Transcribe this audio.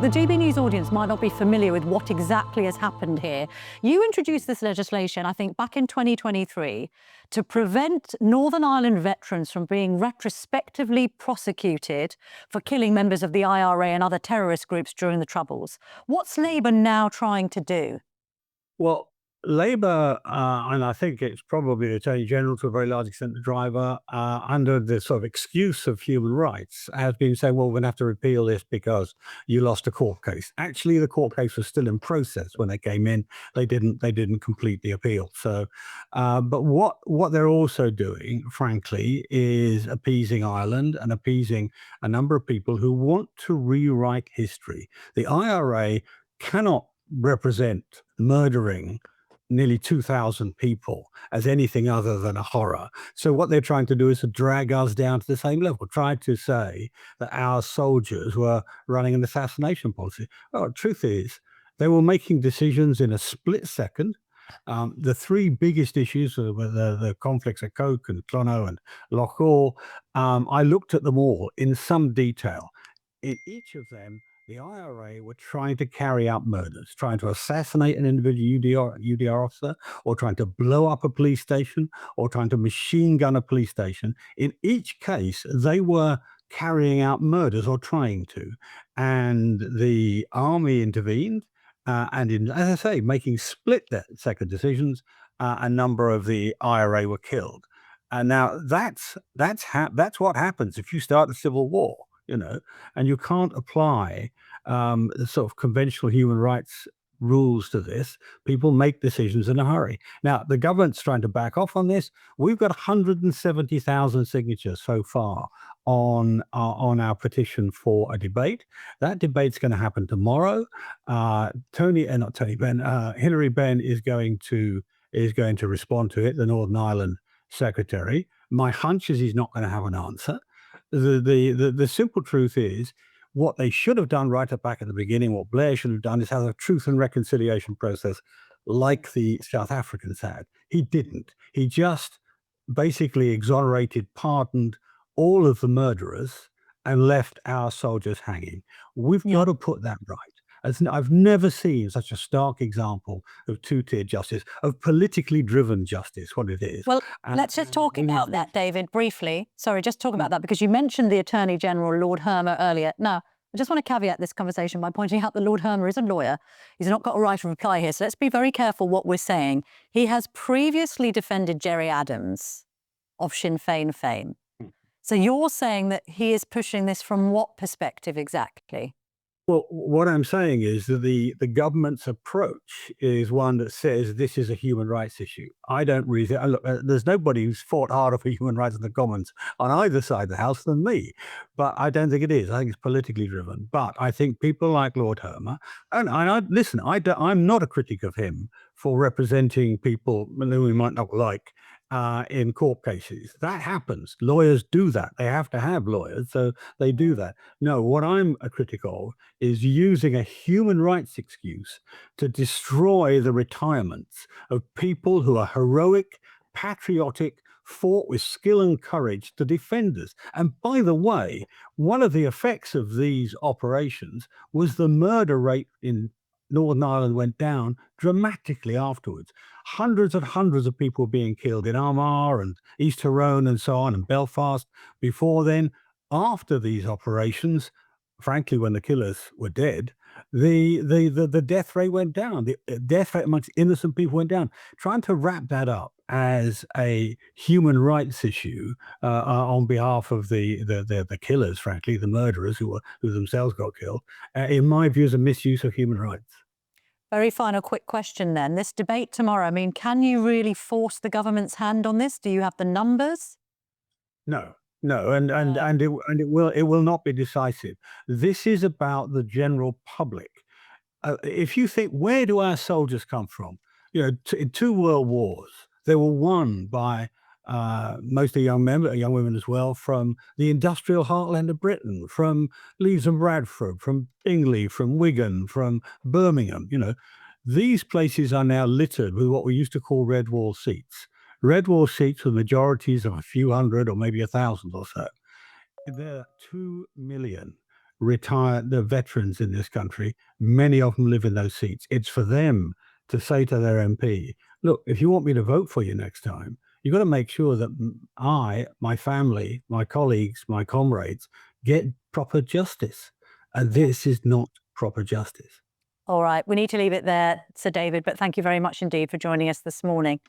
the GB News audience might not be familiar with what exactly has happened here. You introduced this legislation, I think, back in 2023 to prevent Northern Ireland veterans from being retrospectively prosecuted for killing members of the IRA and other terrorist groups during the Troubles. What's Labour now trying to do? Well, Labour, and I think it's probably the Attorney General to a very large extent, the driver, under the sort of excuse of human rights, has been saying, well, we're going to have to repeal this because you lost a court case. Actually, the court case was still in process when they came in. They didn't complete the appeal. So, but what they're also doing, frankly, is appeasing Ireland and appeasing a number of people who want to rewrite history. The IRA cannot represent murdering nearly 2,000 people as anything other than a horror. So what they're trying to do is to drag us down to the same level, try to say that our soldiers were running an assassination policy. Well, the truth is, they were making decisions in a split second. The three biggest issues were the conflicts at Coke and Clonau and Loughor. I looked at them all in some detail. In each of them, the IRA were trying to carry out murders, trying to assassinate an individual UDR officer, or trying to blow up a police station, or trying to machine gun a police station. In each case, they were carrying out murders or trying to. And the army intervened, as I say, making split-second decisions. A number of the IRA were killed. And now that's what happens if you start a civil war. And you can't apply the sort of conventional human rights rules to this. People make decisions in a hurry. Now, the government's trying to back off on this. We've got 170,000 signatures so far on our petition for a debate. That debate's going to happen tomorrow. Hilary Benn is going to respond to it, the Northern Ireland secretary. My hunch is he's not going to have an answer. The simple truth is, what they should have done right up back at the beginning, what Blair should have done, is have a truth and reconciliation process like the South Africans had. He didn't. He just basically exonerated, pardoned all of the murderers and left our soldiers hanging. We've got to put that right. I've never seen such a stark example of two-tier justice, of politically driven justice, what it is. Well, let's just talk about that, David, briefly. Sorry, just talk about that, because you mentioned the Attorney General, Lord Hermer, earlier. Now, I just want to caveat this conversation by pointing out that Lord Hermer is a lawyer. He's not got a right of reply here, so let's be very careful what we're saying. He has previously defended Gerry Adams of Sinn Féin fame. So you're saying that he is pushing this from what perspective exactly? Well, what I'm saying is that the government's approach is one that says this is a human rights issue. I don't really think, look, there's nobody who's fought harder for human rights in the Commons on either side of the House than me, but I don't think it is. I think it's politically driven. But I think people like Lord Hermer, listen, I'm not a critic of him for representing people who we might not like in court cases. That happens. Lawyers do that. They have to have lawyers, so they do that. No, what I'm a critic of is using a human rights excuse to destroy the retirements of people who are heroic, patriotic, fought with skill and courage to defend us. And by the way, one of the effects of these operations was the murder rate in Northern Ireland went down dramatically afterwards. Hundreds of people being killed in Armagh and East Tyrone and so on, and Belfast before then. After these operations, frankly, when the killers were dead, the death rate went down. The death rate amongst innocent people went down. Trying to wrap that up as a human rights issue on behalf of the killers, frankly, the murderers who themselves got killed, in my view, is a misuse of human rights. Very final quick question then. This debate tomorrow, I mean, can you really force the government's hand on this? Do you have the numbers? No, and it will not be decisive. This is about the general public. If you think, where do our soldiers come from? In two world wars, they were won by mostly young women as well, from the industrial heartland of Britain, from Leeds and Bradford, from Bingley, from Wigan, from Birmingham. These places are now littered with what we used to call red wall seats. Red wall seats with majorities of a few hundred or maybe 1,000 or so. There are 2 million the veterans in this country, many of them live in those seats. It's for them to say to their MP, look, if you want me to vote for you next time, you've got to make sure that I, my family, my colleagues, my comrades get proper justice. And this is not proper justice. All right, we need to leave it there, Sir David, but thank you very much indeed for joining us this morning.